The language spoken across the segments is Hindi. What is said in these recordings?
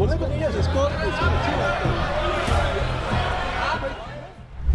बोले तो नहीं है इसको अच्छी बात है।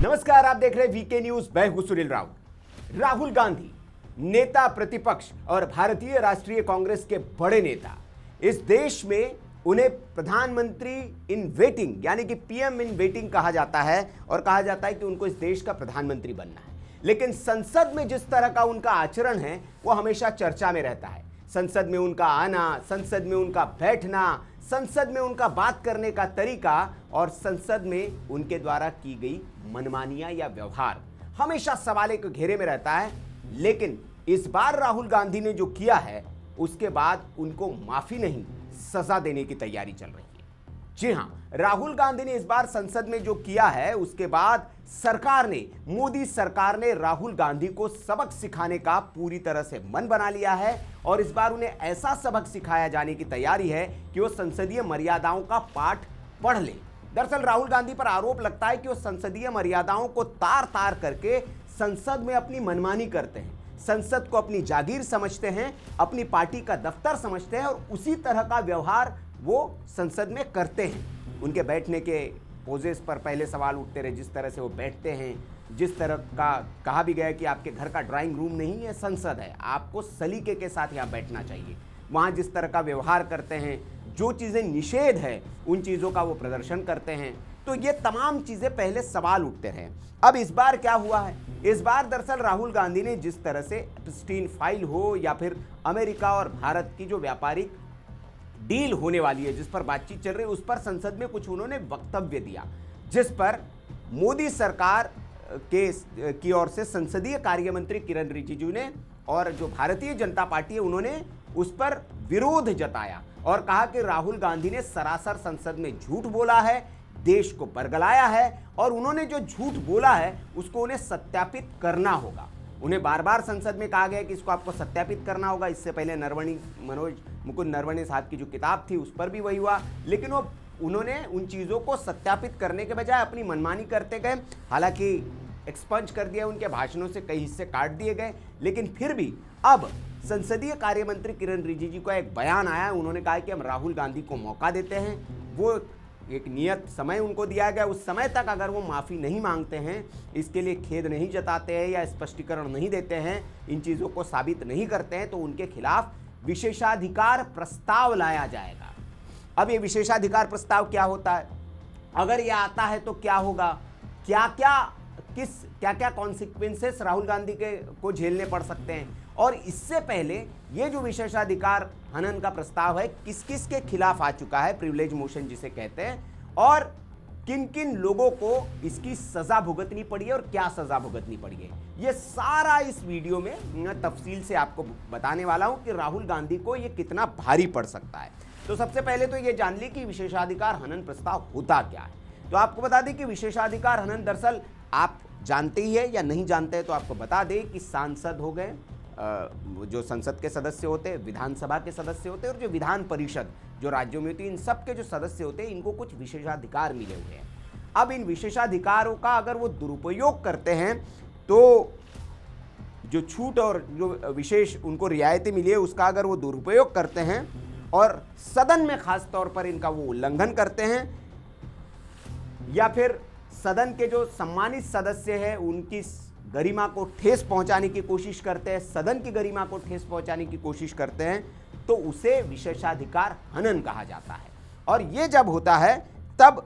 नमस्कार, आप देख रहे हैं वीके न्यूज। मैं हूं सुनील राउत। राहुल गांधी नेता प्रतिपक्ष और भारतीय राष्ट्रीय कांग्रेस के बड़े नेता, इस देश में उन्हें प्रधानमंत्री इन वेटिंग यानी कि पीएम इन वेटिंग कहा जाता है और कहा जाता है कि उनको इस देश का प्रधानमंत्री बनना है। लेकिन संसद में जिस तरह का उनका आचरण है वो हमेशा चर्चा में रहता है। संसद में उनका आना, संसद में उनका बैठना, संसद में उनका बात करने का तरीका और संसद में उनके द्वारा की गई मनमानियां या व्यवहार हमेशा सवाल के घेरे में रहता है। लेकिन इस बार राहुल गांधी ने जो किया है उसके बाद उनको माफी नहीं, सजा देने की तैयारी चल रही है। जी हां, राहुल गांधी ने इस बार संसद में जो किया है उसके बाद मोदी सरकार ने राहुल गांधी को सबक सिखाने का पूरी तरह से मन बना लिया है और इस बार उन्हें ऐसा सबक सिखाया जाने की तैयारी है कि वो संसदीय मर्यादाओं का पाठ पढ़ ले। दरअसल राहुल गांधी पर आरोप लगता है कि वो संसदीय मर्यादाओं को तार तार करके संसद में अपनी मनमानी करते हैं, संसद को अपनी जागीर समझते हैं, अपनी पार्टी का दफ्तर समझते हैं और उसी तरह का व्यवहार वो संसद में करते हैं। उनके बैठने के पोजेस पर पहले सवाल उठते रहे, जिस तरह से वो बैठते हैं, जिस तरह का कहा भी गया कि आपके घर का ड्राइंग रूम नहीं है, संसद है, आपको सलीके के साथ यहाँ बैठना चाहिए। वहाँ जिस तरह का व्यवहार करते हैं, जो चीज़ें निषेध है उन चीज़ों का वो प्रदर्शन करते हैं। तो ये तमाम चीज़ें पहले सवाल उठते रहे। अब इस बार क्या हुआ है? इस बार दरअसल राहुल गांधी ने जिस तरह से एप्स्टीन फाइल हो या फिर अमेरिका और भारत की जो व्यापारिक डील होने वाली है, जिस पर बातचीत चल रही है, उस पर संसद में कुछ उन्होंने वक्तव्य दिया, जिस पर मोदी सरकार की ओर से संसदीय कार्य मंत्री किरण रिजिजू ने और जो भारतीय जनता पार्टी है उन्होंने उस पर विरोध जताया और कहा कि राहुल गांधी ने सरासर संसद में झूठ बोला है, देश को बरगलाया है और उन्होंने जो झूठ बोला है उसको उन्हें सत्यापित करना होगा। उन्हें बार बार संसद में कहा गया कि इसको आपको सत्यापित करना होगा। इससे पहले मनोज मुकुंद नरवणे साहब की जो किताब थी उस पर भी वही हुआ, लेकिन उन्होंने उन चीज़ों को सत्यापित करने के बजाय अपनी मनमानी करते गए। हालांकि एक्सपंज कर दिया, उनके भाषणों से कई हिस्से काट दिए गए, लेकिन फिर भी अब संसदीय कार्य मंत्री किरण रिजिजू का एक बयान आया। उन्होंने कहा कि हम राहुल गांधी को मौका देते हैं, वो एक नियत समय उनको दिया गया, उस समय तक अगर वो माफ़ी नहीं मांगते हैं, इसके लिए खेद नहीं जताते हैं या स्पष्टीकरण नहीं देते हैं, इन चीज़ों को साबित नहीं करते हैं, तो उनके खिलाफ विशेषाधिकार प्रस्ताव लाया जाएगा। अब ये विशेषाधिकार प्रस्ताव क्या होता है, अगर ये आता है तो क्या होगा, क्या क्या कॉन्सिक्वेंसेस राहुल गांधी को झेलने पड़ सकते हैं, और इससे पहले ये जो विशेषाधिकार हनन का प्रस्ताव है किस किस के खिलाफ आ चुका है, प्रिविलेज मोशन जिसे कहते हैं, और किन किन लोगों को इसकी सजा भुगतनी पड़ी है और क्या सजा भुगतनी पड़ी है, ये सारा इस वीडियो में तफसील से आपको बताने वाला हूं कि राहुल गांधी को ये कितना भारी पड़ सकता है। तो सबसे पहले तो ये जान ली कि विशेषाधिकार हनन प्रस्ताव होता क्या है। तो आपको बता दें कि विशेषाधिकार हनन दरअसल आप जानते ही है या नहीं जानते हैं तो आपको बता दें कि सांसद हो गए, जो संसद के सदस्य होते हैं, विधानसभा के सदस्य होते हैं और जो विधान परिषद जो राज्यों में होती है, इन सब के जो सदस्य होते हैं इनको कुछ विशेषाधिकार मिले हुए हैं। अब इन विशेषाधिकारों का अगर वो दुरुपयोग करते हैं तो जो छूट और जो विशेष उनको रियायतें मिली है उसका अगर वो दुरुपयोग करते हैं और सदन में खास तौर पर इनका वो उल्लंघन करते हैं या फिर सदन के जो सम्मानित सदस्य हैं उनकी गरिमा को ठेस पहुंचाने की कोशिश करते हैं, सदन की गरिमा को ठेस पहुंचाने की कोशिश करते हैं, तो उसे विशेषाधिकार हनन कहा जाता है। और ये जब होता है तब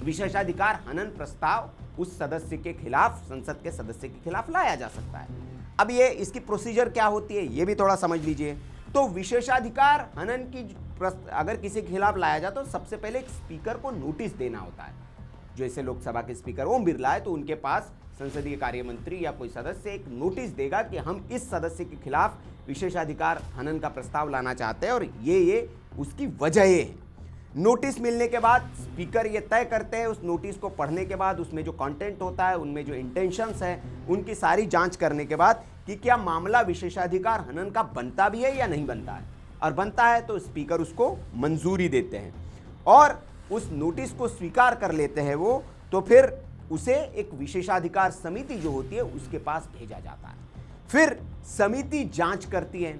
विशेषाधिकार हनन प्रस्ताव उस सदस्य के खिलाफ, संसद के सदस्य के खिलाफ लाया जा सकता है। अब ये इसकी प्रोसीजर क्या होती है ये भी थोड़ा समझ लीजिए। तो विशेषाधिकार हनन की अगर किसी के खिलाफ लाया जाए तो सबसे पहले एक स्पीकर को नोटिस देना होता है। जैसे लोकसभा के स्पीकर ओम बिरला है तो उनके पास संसदीय कार्य मंत्री या कोई सदस्य एक नोटिस देगा कि हम इस सदस्य के खिलाफ विशेषाधिकार हनन का प्रस्ताव लाना चाहते हैं और ये उसकी वजह है। नोटिस मिलने के बाद स्पीकर ये तय करते हैं, उस नोटिस को पढ़ने के बाद उसमें जो कंटेंट होता है, उनमें जो इंटेंशंस है, उनकी सारी जांच करने के बाद कि क्या मामला विशेषाधिकार हनन का बनता भी है या नहीं बनता है, और बनता है तो स्पीकर उसको मंजूरी देते हैं और उस नोटिस को स्वीकार कर लेते हैं वो, तो फिर उसे एक विशेषाधिकार समिति जो होती है उसके पास भेजा जाता है। फिर समिति जांच करती है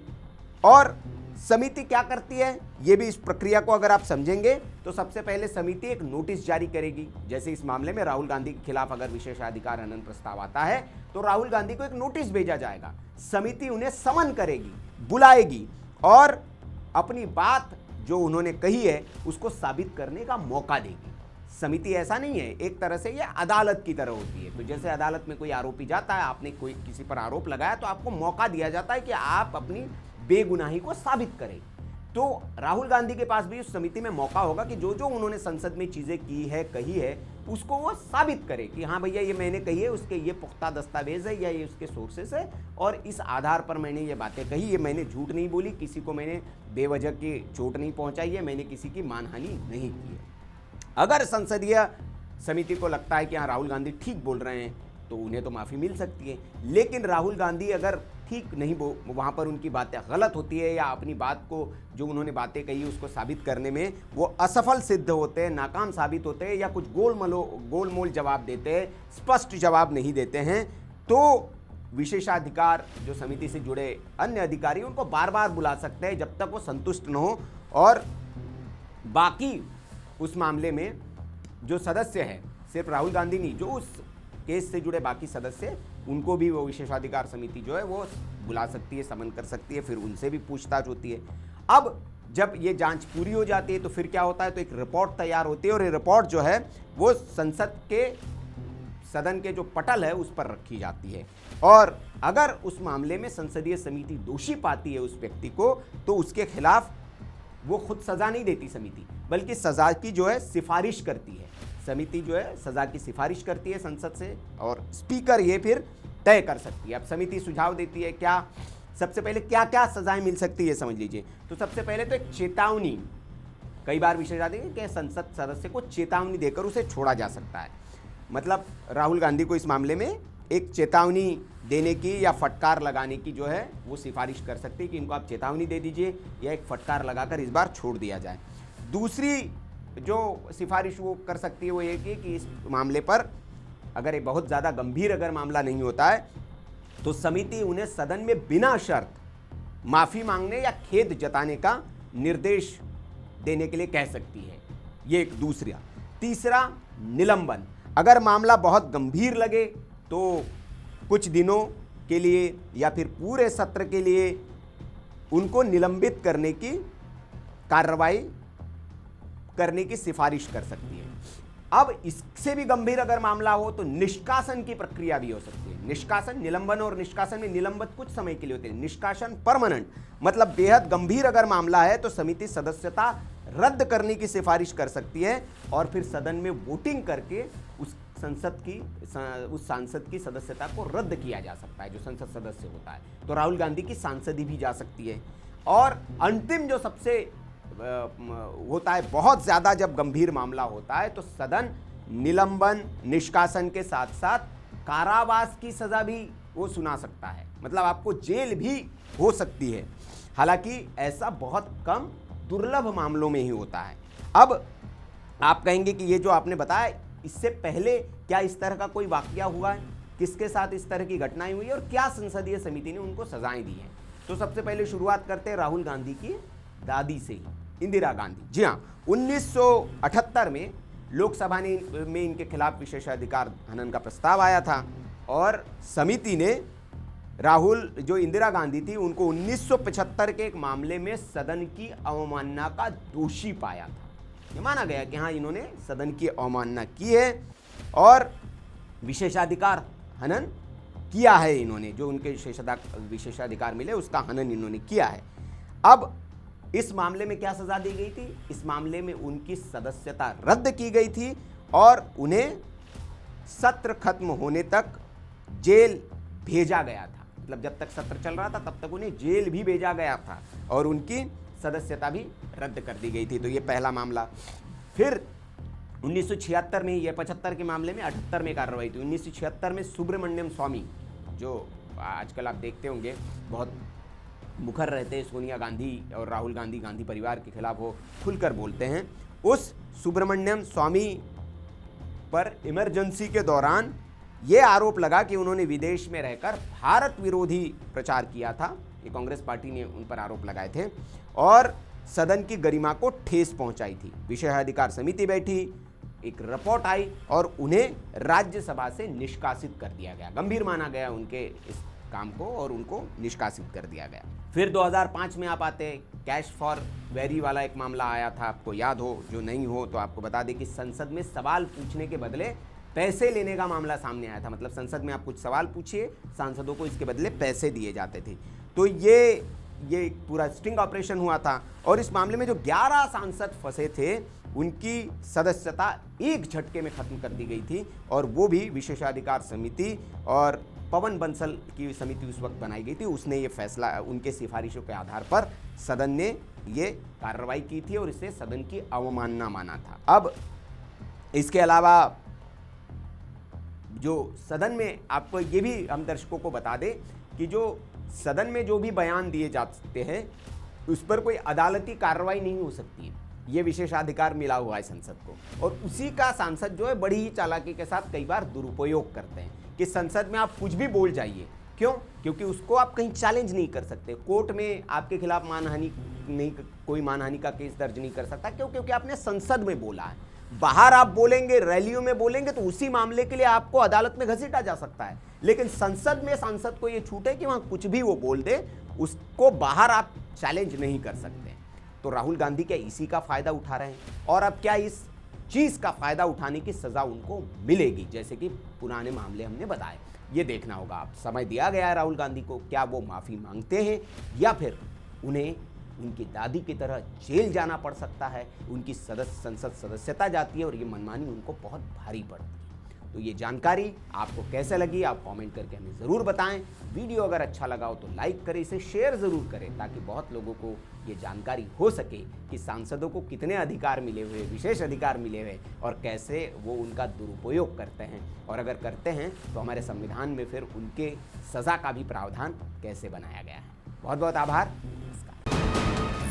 और समिति क्या करती है, ये भी इस प्रक्रिया को अगर आप समझेंगे तो सबसे पहले समिति एक नोटिस जारी करेगी। जैसे इस मामले में राहुल गांधी के खिलाफ अगर विशेषाधिकार हनन प्रस्ताव आता है तो राहुल गांधी को एक नोटिस भेजा जाएगा, समिति उन्हें समन करेगी, बुलाएगी और अपनी बात जो उन्होंने कही है उसको साबित करने का मौका देगी। समिति ऐसा नहीं है, एक तरह से ये अदालत की तरह होती है। तो जैसे अदालत में कोई आरोपी जाता है, आपने कोई किसी पर आरोप लगाया तो आपको मौका दिया जाता है कि आप अपनी बेगुनाही को साबित करें। तो राहुल गांधी के पास भी उस समिति में मौका होगा कि जो जो उन्होंने संसद में चीजें की है, कही है, उसको वो साबित करे कि हाँ भैया ये मैंने कही है, उसके ये पुख्ता दस्तावेज है या ये उसके सोर्सेस है और इस आधार पर मैंने ये बातें कही, ये मैंने झूठ नहीं बोली, किसी को मैंने बेवजह की चोट नहीं पहुंचाई है, मैंने किसी की मानहानि नहीं की है। अगर संसदीय समिति को लगता है कि हाँ राहुल गांधी ठीक बोल रहे हैं तो उन्हें तो माफ़ी मिल सकती है, लेकिन राहुल गांधी अगर ठीक नहीं वहाँ पर उनकी बातें गलत होती है या अपनी बात को जो उन्होंने बातें कही उसको साबित करने में वो असफल सिद्ध होते हैं, नाकाम साबित होते हैं या कुछ गोलमोल जवाब देते हैं, स्पष्ट जवाब नहीं देते हैं, तो विशेषाधिकार जो समिति से जुड़े अन्य अधिकारी उनको बार बार बुला सकते हैं जब तक वो संतुष्ट न हो और बाकी उस मामले में जो सदस्य है, सिर्फ राहुल गांधी नहीं, जो उस केस से जुड़े बाकी सदस्य, उनको भी वो विशेषाधिकार समिति जो है वो बुला सकती है, समन कर सकती है, फिर उनसे भी पूछताछ होती है। अब जब ये जांच पूरी हो जाती है तो फिर क्या होता है, तो एक रिपोर्ट तैयार होती है और ये रिपोर्ट जो है वो संसद के सदन के जो पटल है उस पर रखी जाती है और अगर उस मामले में संसदीय समिति दोषी पाती है उस व्यक्ति को तो उसके खिलाफ वो खुद सजा नहीं देती समिति, बल्कि सजा की जो है सिफारिश करती है। समिति जो है सजा की सिफारिश करती है संसद से और स्पीकर ये फिर तय कर सकती है। अब समिति सुझाव देती है क्या, सबसे पहले क्या क्या सजाएं मिल सकती है समझ लीजिए। तो सबसे पहले तो एक चेतावनी, कई बार विशेषाधिकार कि संसद सदस्य को चेतावनी देकर उसे छोड़ा जा सकता है। मतलब राहुल गांधी को इस मामले में एक चेतावनी देने की या फटकार लगाने की जो है वो सिफारिश कर सकती है कि इनको आप चेतावनी दे दीजिए या एक फटकार लगाकर इस बार छोड़ दिया जाए। दूसरी जो सिफारिश वो कर सकती है वो ये कि इस मामले पर अगर ये बहुत ज़्यादा गंभीर अगर मामला नहीं होता है तो समिति उन्हें सदन में बिना शर्त माफ़ी मांगने या खेद जताने का निर्देश देने के लिए कह सकती है। ये एक दूसरा। तीसरा, निलंबन। अगर मामला बहुत गंभीर लगे तो कुछ दिनों के लिए या फिर पूरे सत्र के लिए उनको निलंबित करने की कार्रवाई करने की सिफारिश कर सकती है। अब इससे भी गंभीर अगर मामला हो तो निष्कासन की प्रक्रिया भी हो सकती है। निष्कासन, निलंबन और निष्कासन में निलंबित कुछ समय के लिए होते हैं, निष्कासन परमानेंट। मतलब बेहद गंभीर अगर मामला है तो समिति सदस्यता रद्द करने की सिफारिश कर सकती है और फिर सदन में वोटिंग करके उस सांसद की सदस्यता को रद्द किया जा सकता है जो संसद सदस्य होता है। तो राहुल गांधी की सांसदी भी जा सकती है। और अंतिम जो सबसे होता है, बहुत ज़्यादा जब गंभीर मामला होता है तो सदन निलंबन, निष्कासन के साथ साथ कारावास की सज़ा भी वो सुना सकता है। मतलब आपको जेल भी हो सकती है। हालांकि ऐसा बहुत कम दुर्लभ मामलों में ही होता है। अब आप कहेंगे कि ये जो आपने बताया, इससे पहले क्या इस तरह का कोई वाकया हुआ है, किसके साथ इस तरह की घटनाएं हुई और क्या संसदीय समिति ने उनको सजाएं दी हैं। तो सबसे पहले शुरुआत करते हैं राहुल गांधी की दादी से ही, इंदिरा गांधी। जी हाँ, 1978 में लोकसभा में इनके खिलाफ विशेषाधिकार हनन का प्रस्ताव आया था और समिति ने राहुल जो इंदिरा गांधी थी उनको 1975 के एक मामले में सदन की अवमानना का दोषी पाया था। ये माना गया कि हाँ इन्होंने सदन की अवमानना की है और विशेषाधिकार हनन किया है। इन्होंने जो उनके विशेषाधिकार मिले उसका हनन इन्होंने किया है। अब इस मामले में क्या सजा दी गई थी, इस मामले में उनकी सदस्यता रद्द की गई थी और उन्हें सत्र खत्म होने तक जेल भेजा गया था। मतलब जब तक सत्र चल रहा था तब तक उन्हें जेल भी भेजा गया था और उनकी सदस्यता भी रद्द कर दी गई थी। तो ये पहला मामला। फिर 1976 में, ये 75 के मामले में 78 में कार्रवाई थी। 1976 में सुब्रमण्यम स्वामी, जो आजकल आप देखते होंगे बहुत मुखर रहते हैं, सोनिया गांधी और राहुल गांधी, गांधी परिवार के खिलाफ वो खुलकर बोलते हैं। उस सुब्रमण्यम स्वामी पर इमरजेंसी के दौरान ये आरोप लगा कि उन्होंने विदेश में रहकर भारत विरोधी प्रचार किया था ये कांग्रेस पार्टी ने उन पर आरोप लगाए थे और सदन की गरिमा को ठेस पहुंचाई थी। विशेषाधिकार समिति बैठी, एक रिपोर्ट आई और उन्हें राज्यसभा से निष्कासित कर दिया गया। गंभीर माना गया उनके इस काम को और उनको निष्कासित कर दिया गया। फिर 2005 में आप आते, कैश फॉर वेरी वाला एक मामला आया था, आपको याद हो, जो नहीं हो तो आपको बता दें कि संसद में सवाल पूछने के बदले पैसे लेने का मामला सामने आया था। मतलब संसद में आप कुछ सवाल पूछिए, सांसदों को इसके बदले पैसे दिए जाते थे। तो ये पूरा स्टिंग ऑपरेशन हुआ था और इस मामले में जो 11 सांसद फंसे थे उनकी सदस्यता एक झटके में खत्म कर दी गई थी और वो भी विशेषाधिकार समिति और पवन बंसल की समिति उस वक्त बनाई गई थी। उसने ये फैसला, उनके सिफारिशों के आधार पर सदन ने ये कार्रवाई की थी और इसे सदन की अवमानना माना था। अब इसके अलावा जो सदन में, आपको ये भी हम दर्शकों को बता दें कि जो सदन में जो भी बयान दिए जाते हैं उस पर कोई अदालती कार्रवाई नहीं हो सकती है। ये विशेषाधिकार मिला हुआ है संसद को और उसी का सांसद जो है बड़ी ही चालाकी के साथ कई बार दुरुपयोग करते हैं कि संसद में आप कुछ भी बोल जाइए। क्यों? क्योंकि उसको आप कहीं चैलेंज नहीं कर सकते। कोर्ट में आपके खिलाफ मानहानि नहीं, कोई मानहानि का केस दर्ज नहीं कर सकता। क्यों? क्योंकि आपने संसद में बोला है। बाहर आप बोलेंगे, रैलियों में बोलेंगे तो उसी मामले के लिए आपको अदालत में घसीटा जा सकता है, लेकिन संसद में सांसद को यह छूट है कि वहां कुछ भी वो बोल दे, उसको बाहर आप चैलेंज नहीं कर सकते। तो राहुल गांधी क्या इसी का फायदा उठा रहे हैं और अब क्या इस चीज का फायदा उठाने की सजा उनको मिलेगी, जैसे कि पुराने मामले हमने बताए? ये देखना होगा। आप समय दिया गया है राहुल गांधी को, क्या वो माफी मांगते हैं या फिर उन्हें उनकी दादी की तरह जेल जाना पड़ सकता है, उनकी संसद सदस्यता जाती है और ये मनमानी उनको बहुत भारी पड़ती है। तो ये जानकारी आपको कैसे लगी आप कमेंट करके हमें ज़रूर बताएं। वीडियो अगर अच्छा लगा हो तो लाइक करें, इसे शेयर ज़रूर करें ताकि बहुत लोगों को ये जानकारी हो सके कि सांसदों को कितने अधिकार मिले हुए, विशेष अधिकार मिले हुए और कैसे वो उनका दुरुपयोग करते हैं, और अगर करते हैं तो हमारे संविधान में फिर उनके सज़ा का भी प्रावधान कैसे बनाया गया है। बहुत बहुत आभार।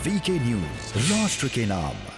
वीके न्यूज, राष्ट्र के नाम।